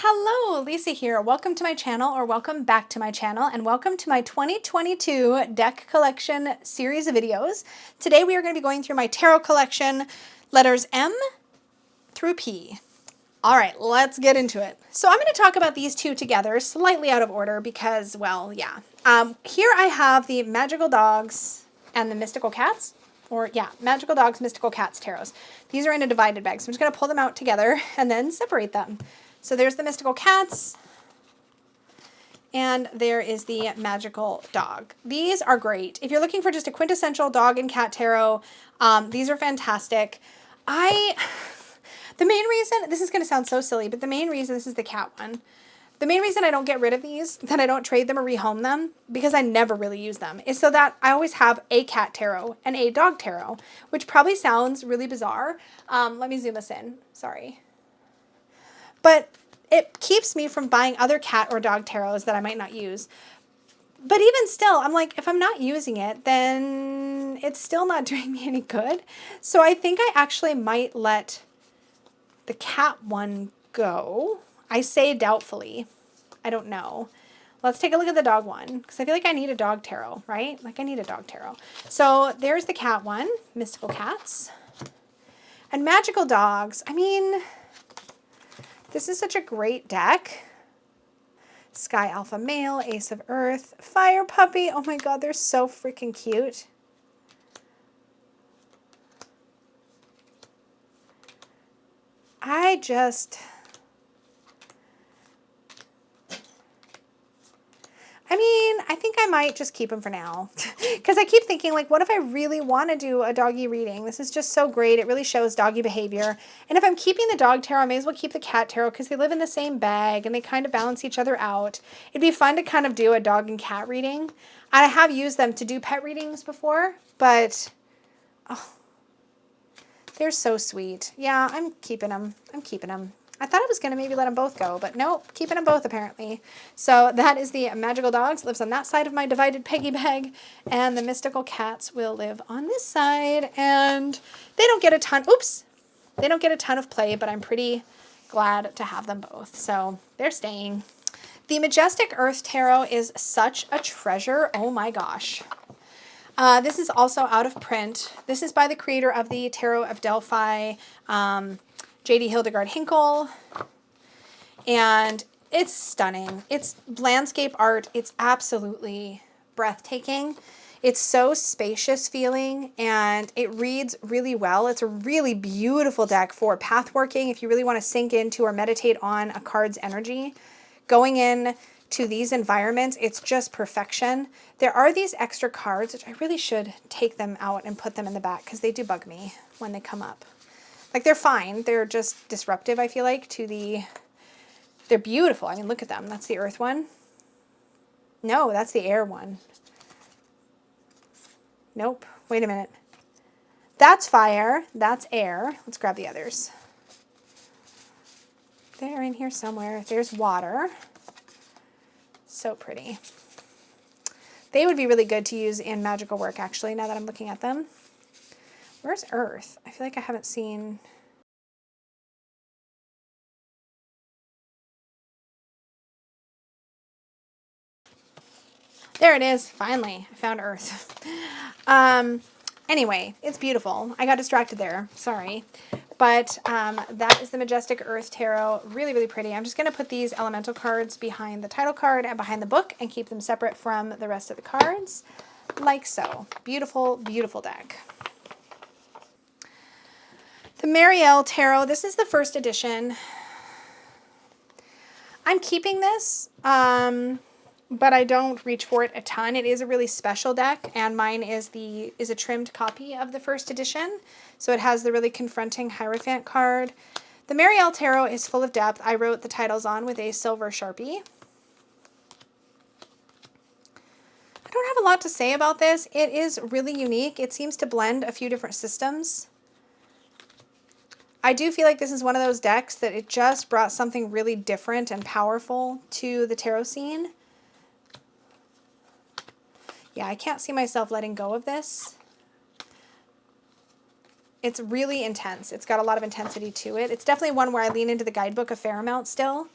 Hello, Lisa here. Welcome to my channel, or welcome back to my channel, and welcome to my 2022 deck collection series of videos. Today we are going to be going through my tarot collection, letters M through P. All right, let's get into it. So I'm going to talk about these two together, slightly out of order because, well, yeah. Here I have the Magical Dogs and the Mystical Cats. Magical Dogs, Mystical Cats tarots. These are in a divided bag, so I'm just going to pull them out together and then separate them. So there's the Mystical Cats, and there is the Magical Dog. These are great. If you're looking for just a quintessential dog and cat tarot, these are fantastic. The main reason, this is going to sound so silly, but the main reason, this is the cat one. The main reason I don't get rid of these, that I don't trade them or rehome them, because I never really use them, is so that I always have a cat tarot and a dog tarot, which probably sounds really bizarre. Let me zoom us in. Sorry. But it keeps me from buying other cat or dog tarots that I might not use. But even still, I'm like, if I'm not using it, then it's still not doing me any good. So I think I actually might let the cat one go. I say doubtfully. I don't know. Let's take a look at the dog one, because I feel like I need a dog tarot, right? Like I need a dog tarot. So there's the cat one, Mystical Cats. And Magical Dogs, I mean, this is such a great deck. Sky Alpha Male, Ace of Earth, Fire Puppy. Oh my God, they're so freaking cute. I think I might just keep them for now. Because I keep thinking, like, what if I really want to do a doggy reading? This is just so great. It really shows doggy behavior. And if I'm keeping the dog tarot, I may as well keep the cat tarot because they live in the same bag and they kind of balance each other out. It'd be fun to kind of do a dog and cat reading. I have used them to do pet readings before, but oh, they're so sweet. Yeah, I'm keeping them. I'm keeping them. I thought I was going to maybe let them both go, but nope, keeping them both apparently. So that is the Magical Dogs, lives on that side of my divided peggy bag, and the Mystical Cats will live on this side, and they don't get a ton, they don't get a ton of play, but I'm pretty glad to have them both. So they're staying. The Majestic Earth Tarot is such a treasure. Oh my gosh. This is also out of print. This is by the creator of the Tarot of Delphi, J.D. Hildegard Hinkle, and it's stunning. It's landscape art. It's absolutely breathtaking. It's so spacious feeling, and it reads really well. It's a really beautiful deck for path working if you really want to sink into or meditate on a card's energy. Going in to these environments, it's just perfection. There are these extra cards, which I really should take them out and put them in the back because they do bug me when they come up. Like, they're fine. They're just disruptive, I feel like, to the... They're beautiful. I mean, look at them. That's the earth one. No, that's the air one. Nope. Wait a minute. That's fire. That's air. Let's grab the others. They're in here somewhere. There's water. So pretty. They would be really good to use in magical work, actually, now that I'm looking at them. Where's Earth? I feel like I haven't seen... There it is. Finally, I found Earth. Anyway, it's beautiful. I got distracted there. Sorry. But that is the Majestic Earth Tarot. Really, really pretty. I'm just going to put these elemental cards behind the title card and behind the book and keep them separate from the rest of the cards, like so. Beautiful, beautiful deck. The Marielle Tarot, this is the first edition. I'm keeping this, but I don't reach for it a ton. It is a really special deck, and mine is a trimmed copy of the first edition. So it has the really confronting Hierophant card. The Marielle Tarot is full of depth. I wrote the titles on with a silver Sharpie. I don't have a lot to say about this. It is really unique. It seems to blend a few different systems. I do feel like this is one of those decks that it just brought something really different and powerful to the tarot scene. Yeah, I can't see myself letting go of this. It's really intense. It's got a lot of intensity to it. It's definitely one where I lean into the guidebook a fair amount still.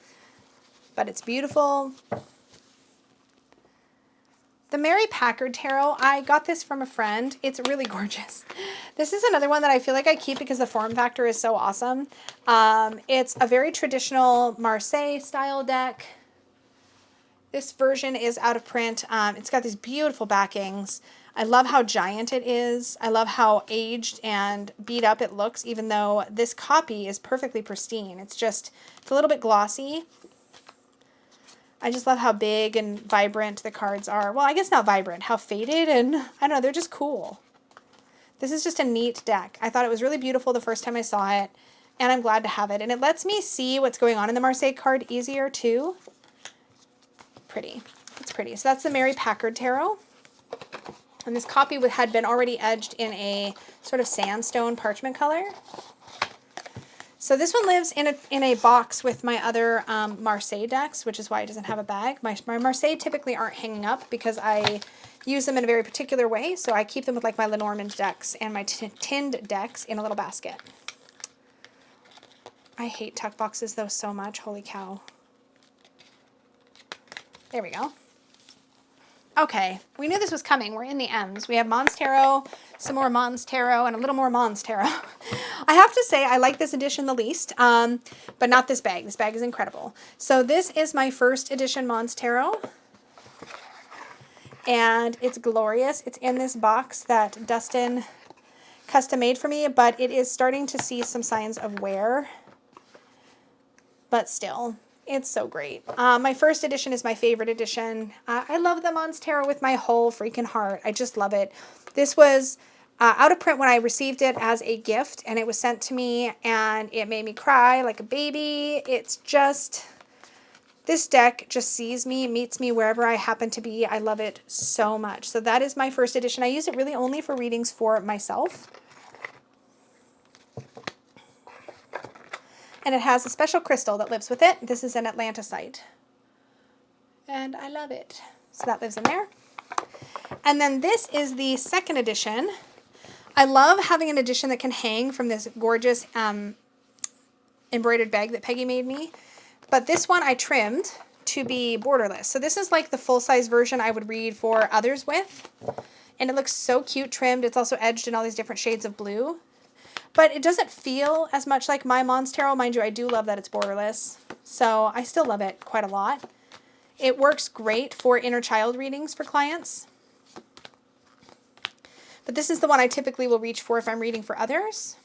but it's beautiful. The Mary Packard Tarot, I got this from a friend. It's really gorgeous. This is another one that I feel like I keep because the form factor is so awesome. It's a very traditional Marseille style deck. This version is out of print. It's got these beautiful backings. I love how giant it is. I love how aged and beat up it looks, even though this copy is perfectly pristine. It's a little bit glossy. I just love how big and vibrant the cards are. Well, I guess not vibrant, how faded, and I don't know, they're just cool. This is just a neat deck. I thought it was really beautiful the first time I saw it, and I'm glad to have it. And it lets me see what's going on in the Marseille card easier too. Pretty. It's pretty. So that's the Mary Packard Tarot. And this copy had been already edged in a sort of sandstone parchment color. So this one lives in a box with my other Marseille decks, which is why it doesn't have a bag. My Marseille typically aren't hanging up because I use them in a very particular way. So I keep them with like my Lenormand decks and my tinned decks in a little basket. I hate tuck boxes though so much. Holy cow. There we go. Okay, we knew this was coming. We're in the M's. We have Mons Tarot, some more Mons Tarot, and a little more Mons Tarot. I have to say I like this edition the least, but not this bag. This bag is incredible. So this is my first edition Mons Tarot, and it's glorious. It's in this box that Dustin custom made for me, but it is starting to see some signs of wear, but still. It's so great. My first edition is my favorite edition. I love the Mons Tarot with my whole freaking heart. I just love it. This was out of print when I received it as a gift, and it was sent to me, and it made me cry like a baby. It's just, this deck just sees me, meets me wherever I happen to be. I love it so much. So that is my first edition. I use it really only for readings for myself. And it has a special crystal that lives with it. This is an Atlantisite. And I love it. So that lives in there. And then this is the second edition. I love having an edition that can hang from this gorgeous embroidered bag that Peggy made me. But this one I trimmed to be borderless. So this is like the full-size version I would read for others with. And it looks so cute trimmed. It's also edged in all these different shades of blue. But it doesn't feel as much like my Mons Tarot. Mind you, I do love that it's borderless. So I still love it quite a lot. It works great for inner child readings for clients. But this is the one I typically will reach for if I'm reading for others.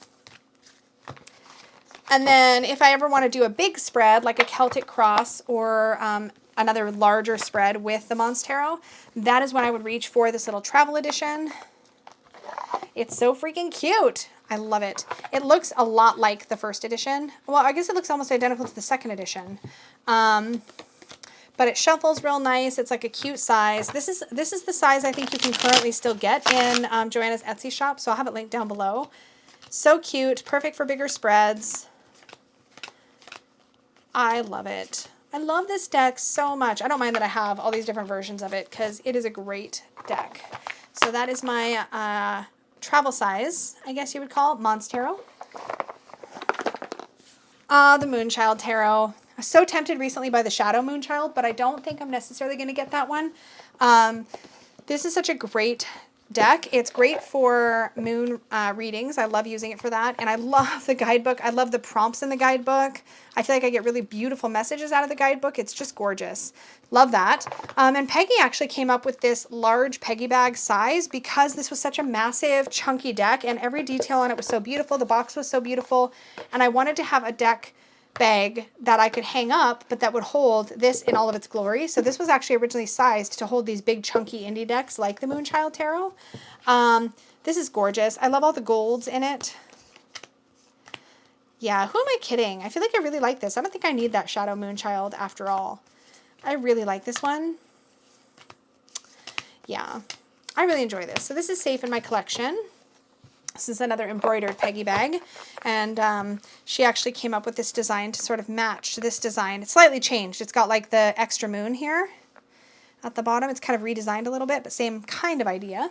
And then if I ever want to do a big spread, like a Celtic Cross or another larger spread with the Mons Tarot, that is when I would reach for this little travel edition. It's so freaking cute. I love it. It looks a lot like the first edition. Well, I guess it looks almost identical to the second edition. But it shuffles real nice. It's like a cute size. This is the size I think you can currently still get in Joanna's Etsy shop, so I'll have it linked down below. So cute. Perfect for bigger spreads. I love it. I love this deck so much. I don't mind that I have all these different versions of it because it is a great deck. So that is my travel size, I guess you would call it, Mons Tarot. The Moonchild Tarot. I was so tempted recently by the Shadow Moonchild, but I don't think I'm necessarily going to get that one. This is such a great deck. It's great for moon readings. I love using it for that. And I love the guidebook. I love the prompts in the guidebook. I feel like I get really beautiful messages out of the guidebook. It's just gorgeous. Love that. And Peggy actually came up with this large Peggy bag size because this was such a massive, chunky deck, and every detail on it was so beautiful. The box was so beautiful. And I wanted to have a deck bag that I could hang up, but that would hold this in all of its glory. So this was actually originally sized to hold these big chunky indie decks like the Moonchild Tarot. This is gorgeous. I love all the golds in it. Yeah, who am I kidding? I feel like I really like this. I don't think I need that Shadow Moonchild after all. I really like this one. Yeah, I really enjoy this. So this is safe in my collection. This is another embroidered Peggy bag, and she actually came up with this design to sort of match this design. It's slightly changed. It's got like the extra moon here at the bottom. It's kind of redesigned a little bit, but same kind of idea.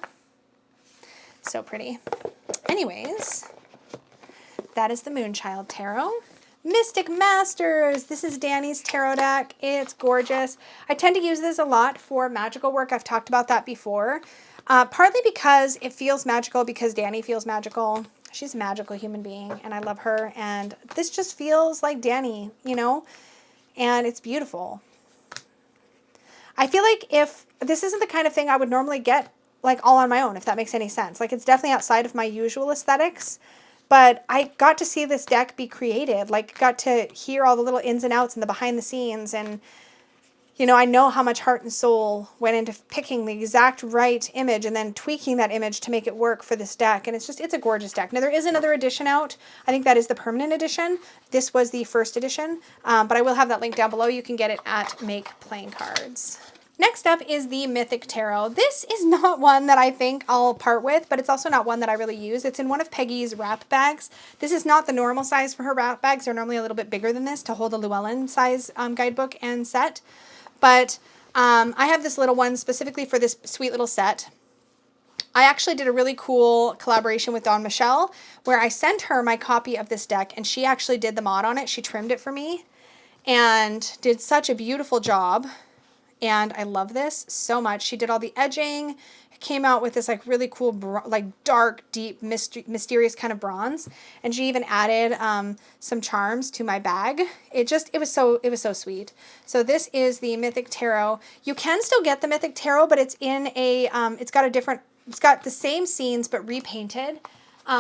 So pretty. Anyways, that is the Moonchild Tarot. Mystic Masters. This is Danny's tarot deck. It's gorgeous. I tend to use this a lot for magical work. I've talked about that before. Partly because it feels magical, because Danny feels magical. She's a magical human being, and I love her. And this just feels like Danny, you know? And it's beautiful. I feel like if this isn't the kind of thing I would normally get like all on my own, if that makes any sense. Like, it's definitely outside of my usual aesthetics. But I got to see this deck be created, like got to hear all the little ins and outs and the behind the scenes. And, you know, I know how much heart and soul went into picking the exact right image and then tweaking that image to make it work for this deck. And it's a gorgeous deck. Now, there is another edition out. I think that is the permanent edition. This was the first edition, but I will have that link down below. You can get it at Make Playing Cards. Next up is the Mythic Tarot. This is not one that I think I'll part with, but it's also not one that I really use. It's in one of Peggy's wrap bags. This is not the normal size for her wrap bags. They're normally a little bit bigger than this to hold a Llewellyn size guidebook and set. But I have this little one specifically for this sweet little set. I actually did a really cool collaboration with Dawn Michelle where I sent her my copy of this deck and she actually did the mod on it. She trimmed it for me and did such a beautiful job. And I love this so much. She did all the edging. It came out with this like really cool, like dark, deep, mysterious kind of bronze. And she even added some charms to my bag. It was so sweet. So this is the Mythic Tarot. You can still get the Mythic Tarot, but it's in a, it's got the same scenes, but repainted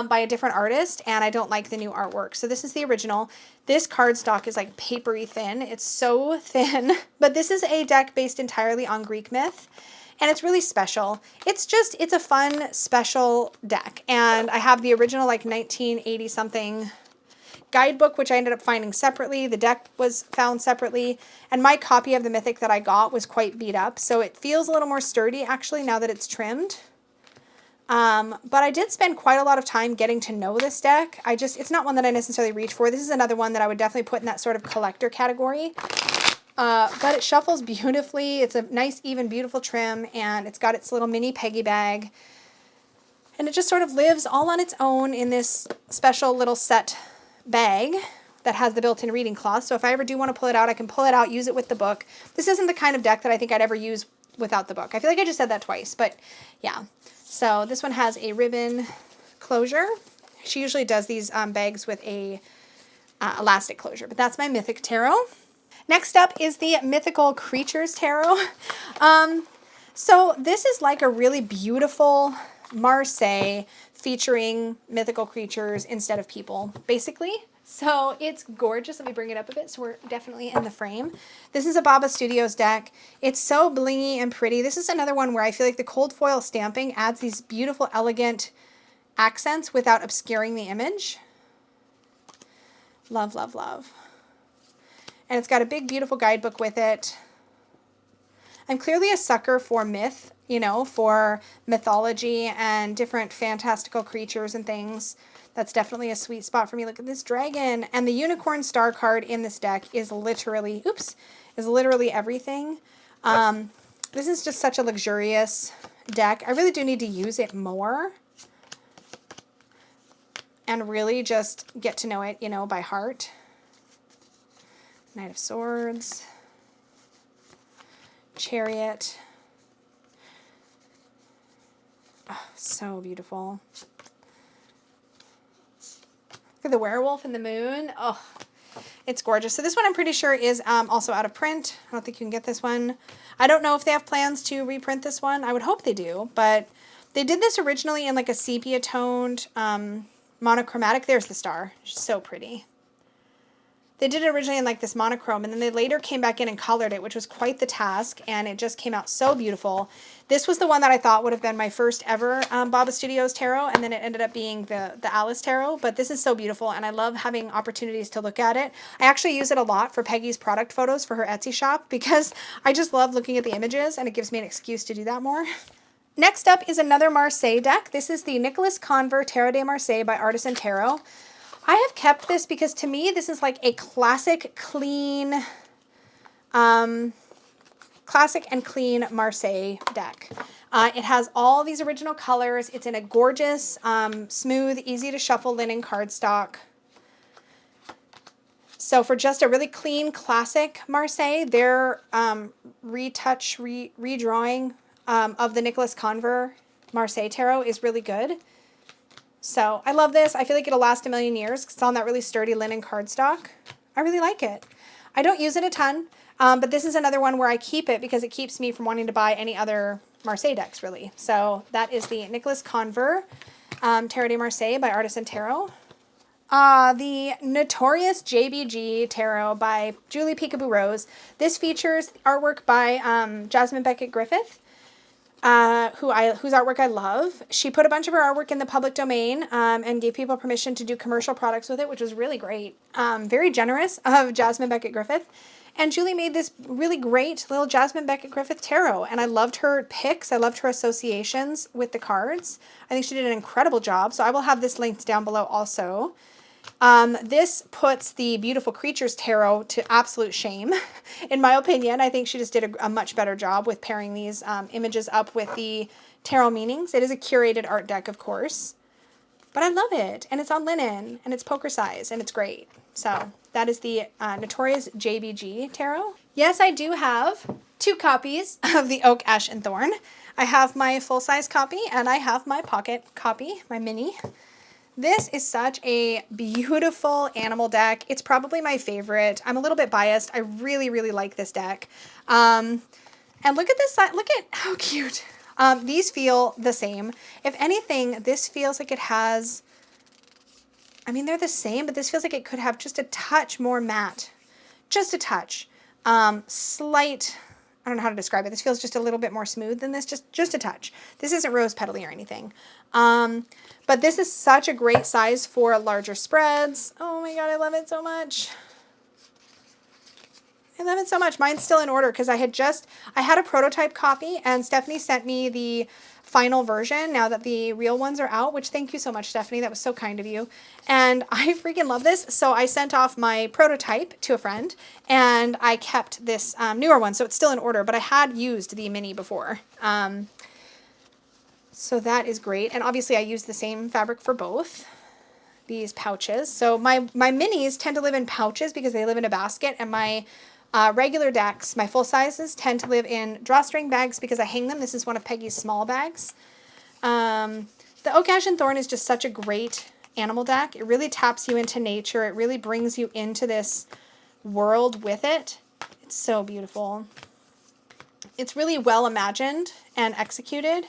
by a different artist. And I don't like the new artwork. So this is the original. This cardstock is like papery thin. It's so thin, but this is a deck based entirely on Greek myth and it's really special. It's a fun, special deck. And I have the original like 1980 something guidebook, which I ended up finding separately. The deck was found separately and my copy of the Mythic that I got was quite beat up. So it feels a little more sturdy actually now that it's trimmed. But I did spend quite a lot of time getting to know this deck. It's not one that I necessarily reach for. This is another one that I would definitely put in that sort of collector category. But it shuffles beautifully. It's a nice, even, beautiful trim, and it's got its little mini Peggy bag. And it just sort of lives all on its own in this special little set bag that has the built-in reading cloth. So if I ever do want to pull it out, I can pull it out, use it with the book. This isn't the kind of deck that I think I'd ever use without the book. I feel like I just said that twice, but yeah. So this one has a ribbon closure. She usually does these bags with a elastic closure, but that's my Mythic Tarot. Next up is the Mythical Creatures Tarot. So this is like a really beautiful Marseille featuring mythical creatures instead of people, basically. So it's gorgeous. Let me bring it up a bit so we're definitely in the frame. This is a Baba Studios deck. It's so blingy and pretty. This is another one where I feel like the cold foil stamping adds these beautiful, elegant accents without obscuring the image. Love, love, love. And it's got a big, beautiful guidebook with it. I'm clearly a sucker for myth, you know, for mythology and different fantastical creatures and things. That's definitely a sweet spot for me. Look at this dragon. And the unicorn star card in this deck is literally, everything. This is just such a luxurious deck. I really do need to use it more and really just get to know it, you know, by heart. Knight of Swords. Chariot. Oh, so beautiful. Look at the werewolf and the moon. Oh, it's gorgeous. So this one I'm pretty sure is also out of print. I don't think you can get this one. I don't know if they have plans to reprint this one. I would hope they do, but they did this originally in like a sepia toned monochromatic. There's the star. She's so pretty. They did it originally in like this monochrome, and then they later came back in and colored it, which was quite the task, and it just came out so beautiful. This was the one that I thought would have been my first ever Baba Studios tarot, and then it ended up being the Alice tarot, but this is so beautiful, and I love having opportunities to look at it. I actually use it a lot for Peggy's product photos for her Etsy shop, because I just love looking at the images, and it gives me an excuse to do that more. Next up is another Marseille deck. This is the Nicholas Conver Tarot de Marseille by Artisan Tarot. I have kept this because to me this is like a classic, clean, classic and clean Marseille deck. It has all these original colors. It's in a gorgeous, smooth, easy to shuffle linen cardstock. So for just a really clean classic Marseille, their redrawing of the Nicholas Conver Marseille Tarot is really good. So I love this. I feel like it'll last a million years because it's on that really sturdy linen cardstock. I really like it. I don't use it a ton, but this is another one where I keep it because it keeps me from wanting to buy any other Marseille decks, really. So that is the Nicholas Conver Tarot de Marseille by Artisan Tarot. The Notorious JBG Tarot by Julie Peekaboo Rose. This features artwork by Jasmine Beckett Griffith, whose artwork I love. She put a bunch of her artwork in the public domain and gave people permission to do commercial products with it, which was really great. Very generous of Jasmine Beckett Griffith. And Julie made this really great little Jasmine Beckett Griffith tarot, and I loved her picks. I loved her associations with the cards. I think she did an incredible job, so I will have this linked down below also. This puts the Mythical Creatures tarot to absolute shame, in my opinion. I think she just did a much better job with pairing these images up with the tarot meanings. It is a curated art deck, of course, but I love it, and it's on linen, and it's poker size, and it's great. So that is the Notorious JBG tarot. Yes, I do have 2 copies of the Oak, Ash, and Thorn. I have my full-size copy, and I have my pocket copy, my mini. This is such a beautiful animal deck. It's probably my favorite. I'm a little bit biased. I really, really like this deck. And look at this side. Look at how cute. These feel the same. If anything, this feels like it has, I mean, they're the same, but this feels like it could have just a touch more matte. Just a touch. Slight, I don't know how to describe it. This feels just a little bit more smooth than this, just a touch. This isn't rose petally or anything. But this is such a great size for larger spreads. Oh my God, I love it so much. I love it so much. Mine's still in order because I had a prototype copy and Stephanie sent me the final version now that the real ones are out, which thank you so much, Stephanie. That was so kind of you. And I freaking love this. So I sent off my prototype to a friend and I kept this newer one. So it's still in order, but I had used the mini before. So that is great. And obviously I use the same fabric for both these pouches. So my minis tend to live in pouches because they live in a basket, and my regular decks, my full sizes, tend to live in drawstring bags because I hang them. This is one of Peggy's small bags. The Oak, Ash, and Thorn is just such a great animal deck. It really taps you into nature. It really brings you into this world with it. It's so beautiful. It's really well imagined and executed.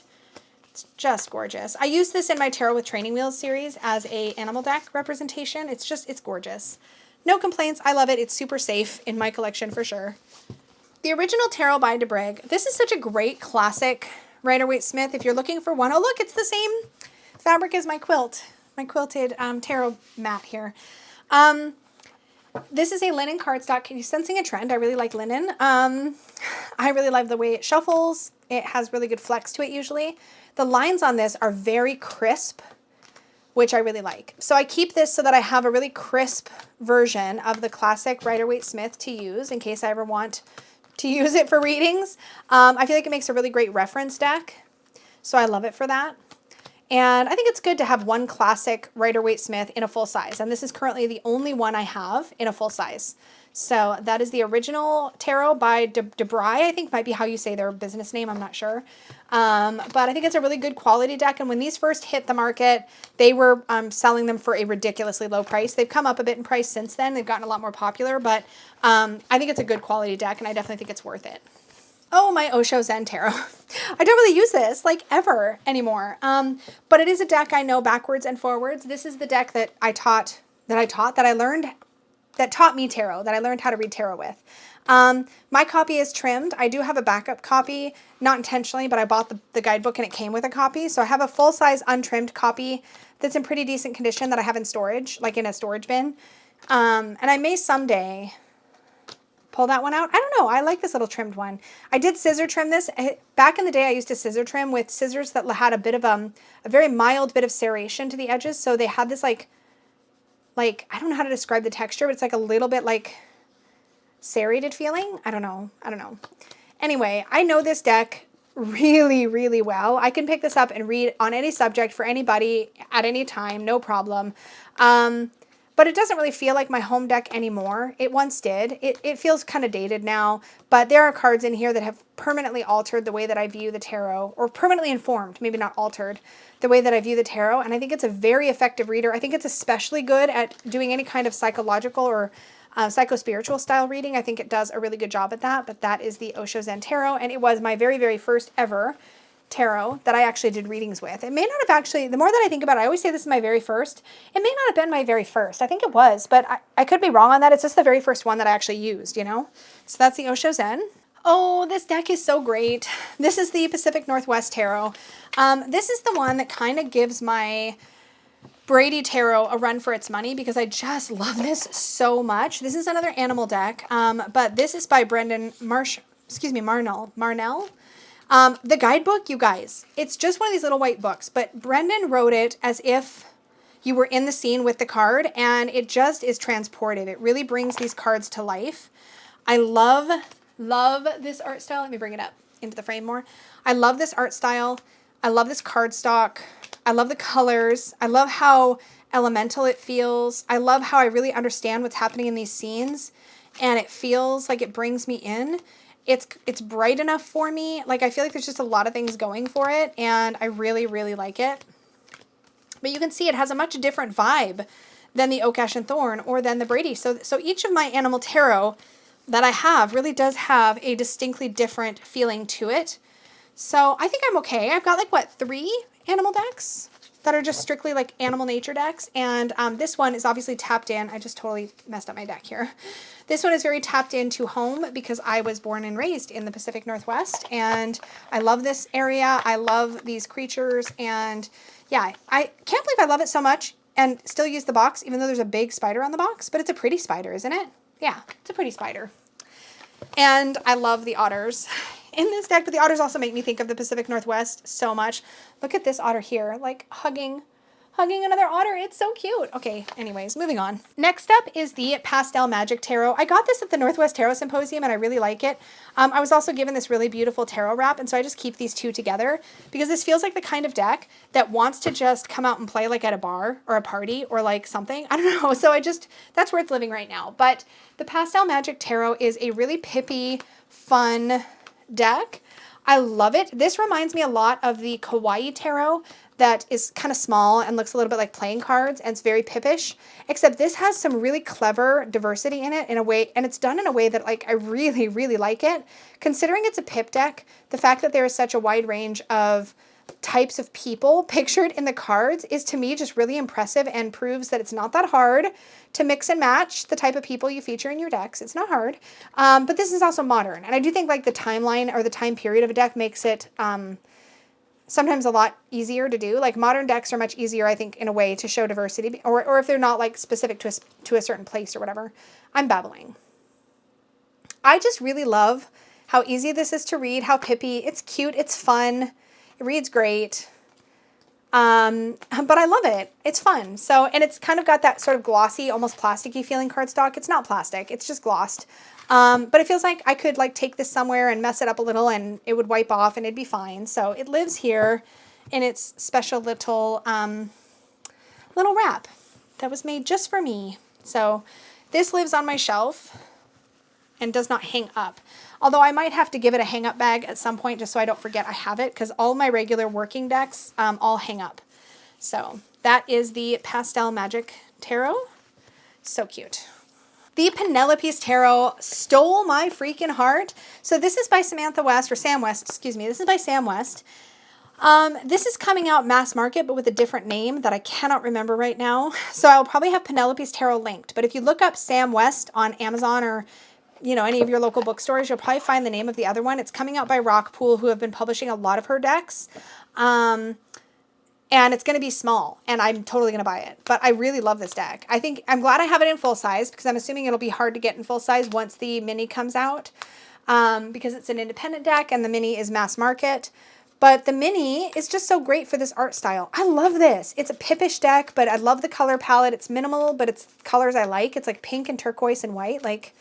It's just gorgeous. I use this in my Tarot with Training Wheels series as a animal deck representation. It's gorgeous. No complaints. I love it. It's super safe in my collection for sure. The original Tarot by DeBrig. This is such a great classic Rider-Waite-Smith. If you're looking for one, oh look, it's the same fabric as my quilt, my quilted tarot mat here. This is a linen cardstock. Can you sensing a trend? I really like linen. I really love the way it shuffles. It has really good flex to it usually. The lines on this are very crisp, which I really like. So I keep this so that I have a really crisp version of the classic Rider-Waite-Smith to use in case I ever want to use it for readings. I feel like it makes a really great reference deck, so I love it for that. And I think it's good to have one classic Rider-Waite-Smith in a full size, and this is currently the only one I have in a full size. So that is the original Tarot by DeBry, I think might be how you say their business name, I'm not sure. But I think it's a really good quality deck, and when these first hit the market, they were selling them for a ridiculously low price. They've come up a bit in price since then. They've gotten a lot more popular, but I think it's a good quality deck, and I definitely think it's worth it. Oh, my Osho Zen Tarot. I don't really use this, like, ever anymore. But it is a deck I know backwards and forwards. This is the deck that I taught me tarot, that I learned how to read tarot with. My copy is trimmed. I do have a backup copy, not intentionally, but I bought the guidebook and it came with a copy. So I have a full-size untrimmed copy that's in pretty decent condition that I have in storage, like in a storage bin. And I may someday pull that one out. I don't know. I like this little trimmed one. I did scissor trim this. Back in the day, I used to scissor trim with scissors that had a bit of a very mild bit of serration to the edges. So they had this like, I don't know how to describe the texture, but it's like a little bit like serrated feeling. I don't know. Anyway, I know this deck really, really well. I can pick this up and read on any subject for anybody at any time, no problem. but it doesn't really feel like my home deck anymore. It once did. It feels kind of dated now, but there are cards in here that have permanently altered the way that I view the tarot, or permanently informed, maybe not altered, the way that I view the tarot. And I think it's a very effective reader. I think it's especially good at doing any kind of psychological or psycho-spiritual style reading. I think it does a really good job at that, but that is the Osho Zen Tarot, and it was my very, very first ever tarot that I actually did readings with. It may not have actually, the more that I think about it, I always say this is my very first. It may not have been my very first. I think it was, but I could be wrong on that. It's just the very first one that I actually used, you know? So that's the Osho Zen. Oh, this deck is so great. This is the Pacific Northwest Tarot. This is the one that kind of gives my Brady Tarot a run for its money because I just love this so much. This is another animal deck, but this is by Brendan Marnell. The guidebook, you guys, it's just one of these little white books, but Brendan wrote it as if you were in the scene with the card, and it just is transported. It really brings these cards to life. I love this art style. Let me bring it up into the frame more. I love this art style. I love this cardstock. I love the colors. I love how elemental it feels. I love how I really understand what's happening in these scenes, and it feels like it brings me in. It's bright enough for me. Like, I feel like there's just a lot of things going for it, and I really, really like it. But you can see it has a much different vibe than the Oak, Ash and Thorn or than the Brady. So each of my animal tarot that I have really does have a distinctly different feeling to it. So I think I'm okay. I've got like, what, 3 animal decks that are just strictly like animal nature decks. And this one is obviously tapped in. I just totally messed up my deck here. This one is very tapped into home because I was born and raised in the Pacific Northwest. And I love this area. I love these creatures. And yeah, I can't believe I love it so much and still use the box, even though there's a big spider on the box. But it's a pretty spider, isn't it? Yeah, it's a pretty spider. And I love the otters in this deck, but the otters also make me think of the Pacific Northwest so much. Look at this otter here, like hugging another otter. It's so cute. Okay, anyways, moving on. Next up is the Pastel Magic Tarot. I got this at the Northwest Tarot Symposium, and I really like it. I was also given this really beautiful tarot wrap, and so I just keep these two together because this feels like the kind of deck that wants to just come out and play like at a bar or a party or like something. I don't know. So that's where it's living right now. But the Pastel Magic Tarot is a really pippy, fun deck. I love it. This reminds me a lot of the Kawaii Tarot that is kind of small and looks a little bit like playing cards, and it's very pippish, except this has some really clever diversity in it in a way, and it's done in a way that like I really, really like it. Considering it's a pip deck, the fact that there is such a wide range of types of people pictured in the cards is to me just really impressive and proves that it's not that hard to mix and match the type of people you feature in your decks. It's not hard, but this is also modern, and I do think like the timeline or the time period of a deck makes it sometimes a lot easier to do. Like modern decks are much easier, I think, in a way to show diversity, or if they're not like specific to a certain place or whatever. I'm babbling. I just really love how easy this is to read, how pippy. It's cute, it's fun, it reads great. But I love it. It's fun. So, and it's kind of got that sort of glossy, almost plasticky feeling cardstock. It's not plastic, it's just glossed. But it feels like I could like take this somewhere and mess it up a little and it would wipe off and it'd be fine. So it lives here in its special little wrap that was made just for me. So this lives on my shelf and does not hang up. Although I might have to give it a hang up bag at some point just so I don't forget I have it, because all my regular working decks all hang up. So that is the Pastel Magic Tarot. So cute. The Penelope's Tarot stole my freaking heart. So this is by Samantha West, or Sam West, excuse me. This is by Sam West. This is coming out mass market, but with a different name that I cannot remember right now. So I'll probably have Penelope's Tarot linked. But if you look up Sam West on Amazon or any of your local bookstores, you'll probably find the name of the other one. It's coming out by Rockpool, who have been publishing a lot of her decks. And it's going to be small, and I'm totally going to buy it. But I really love this deck. I'm glad I have it in full size, because I'm assuming it'll be hard to get in full size once the mini comes out, because it's an independent deck and the mini is mass market. But the mini is just so great for this art style. I love this. It's a pippish deck, but I love the color palette. It's minimal, but it's colors I like. It's like pink and turquoise and white. Like,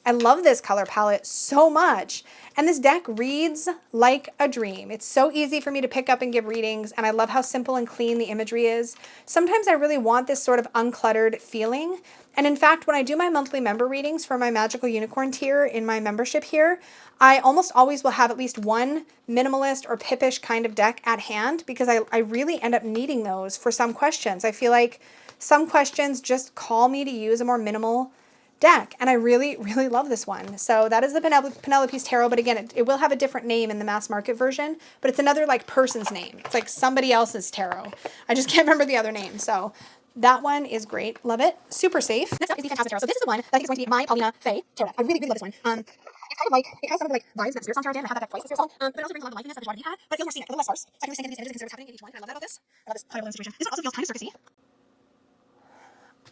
I love this color palette so much. And this deck reads like a dream. It's so easy for me to pick up and give readings, and I love how simple and clean the imagery is. Sometimes I really want this sort of uncluttered feeling. And in fact, when I do my monthly member readings for my Magical Unicorn tier in my membership here, I almost always will have at least one minimalist or pippish kind of deck at hand, because I really end up needing those for some questions. I feel like some questions just call me to use a more minimal deck, and I really, really love this one. So that is the Penelope's Tarot, but again, it will have a different name in the mass market version, but it's another like person's name. It's like somebody else's tarot. I just can't remember the other name. So that one is great. Love it. Super safe. Next up is the Fantasma Tarot. So this is the one that I think is going to be my Paulina Faye Tarot. I really, really love this one. It's kind of like, it has some of the like vibes that Spirit Song Tarot did. I had that deck twice, the Spirit Song. But it also brings a lot of the likeness that the Johnny had, but it feels more scenic, a little less sparse. So I can really sink into these images and consider what's happening in each one. And I love that about this. I love this kind of illustration. This one also feels kind of circusy.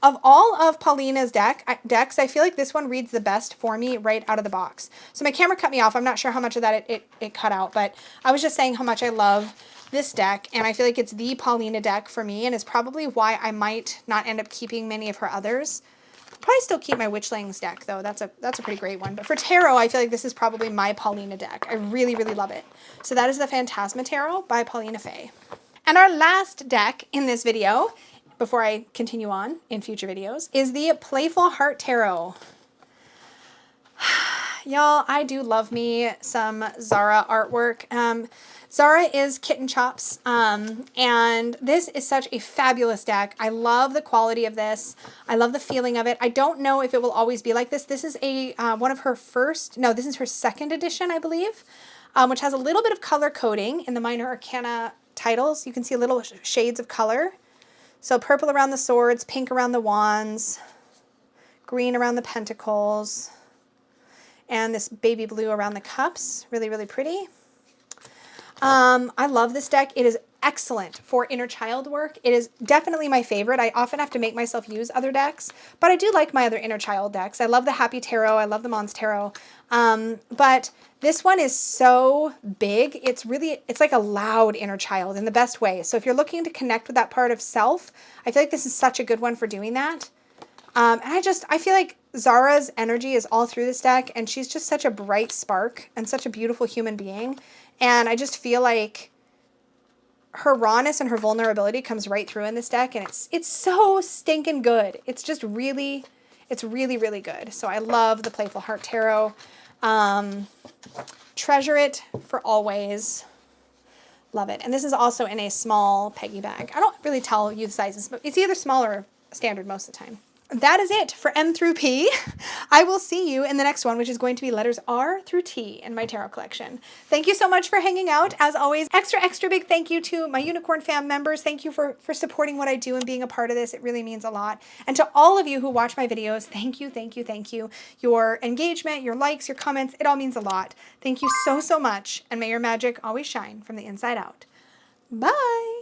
Of all of Paulina's decks, I feel like this one reads the best for me right out of the box. So my camera cut me off. I'm not sure how much of that it cut out, but I was just saying how much I love this deck, and I feel like it's the Paulina deck for me, and is probably why I might not end up keeping many of her others. I'll probably still keep my Witchlings deck, though. That's a pretty great one. But for tarot, I feel like this is probably my Paulina deck. I really, really love it. So that is the Fantasma Tarot by Paulina Faye. And our last deck in this video, before I continue on in future videos, is the Playful Heart Tarot. Y'all, I do love me some Zara artwork. Zara is Kitten Chops, and this is such a fabulous deck. I love the quality of this. I love the feeling of it. I don't know if it will always be like this. This is a one of her this is her second edition, I believe, which has a little bit of color coding in the Minor Arcana titles. You can see little shades of color. So purple around the swords, pink around the wands, green around the pentacles, and this baby blue around the cups. Really, really pretty. I love this deck. It is excellent for inner child work. It is definitely my favorite. I often have to make myself use other decks, but I do like my other inner child decks. I love the Happy Tarot. I love the Mons Tarot. But this one is so big. It's like a loud inner child in the best way. So if you're looking to connect with that part of self, I feel like this is such a good one for doing that. And I feel like Zara's energy is all through this deck, and she's just such a bright spark and such a beautiful human being. And I just feel like her rawness and her vulnerability comes right through in this deck, and it's so stinking good. It's just really, really good. So I love the Playful Heart Tarot. Treasure it for always. Love it. And this is also in a small Peggy bag. I don't really tell you the sizes, but it's either small or standard most of the time. That is it for M through P. I will see you in the next one, which is going to be letters R through T in my tarot collection. Thank you so much for hanging out. As always, extra big thank you to my Unicorn fam members. Thank you for supporting what I do and being a part of this. It really means a lot. And to all of you who watch my videos, thank you. Your engagement, your likes, your comments, it all means a lot. Thank you so much. And may your magic always shine from the inside out. Bye.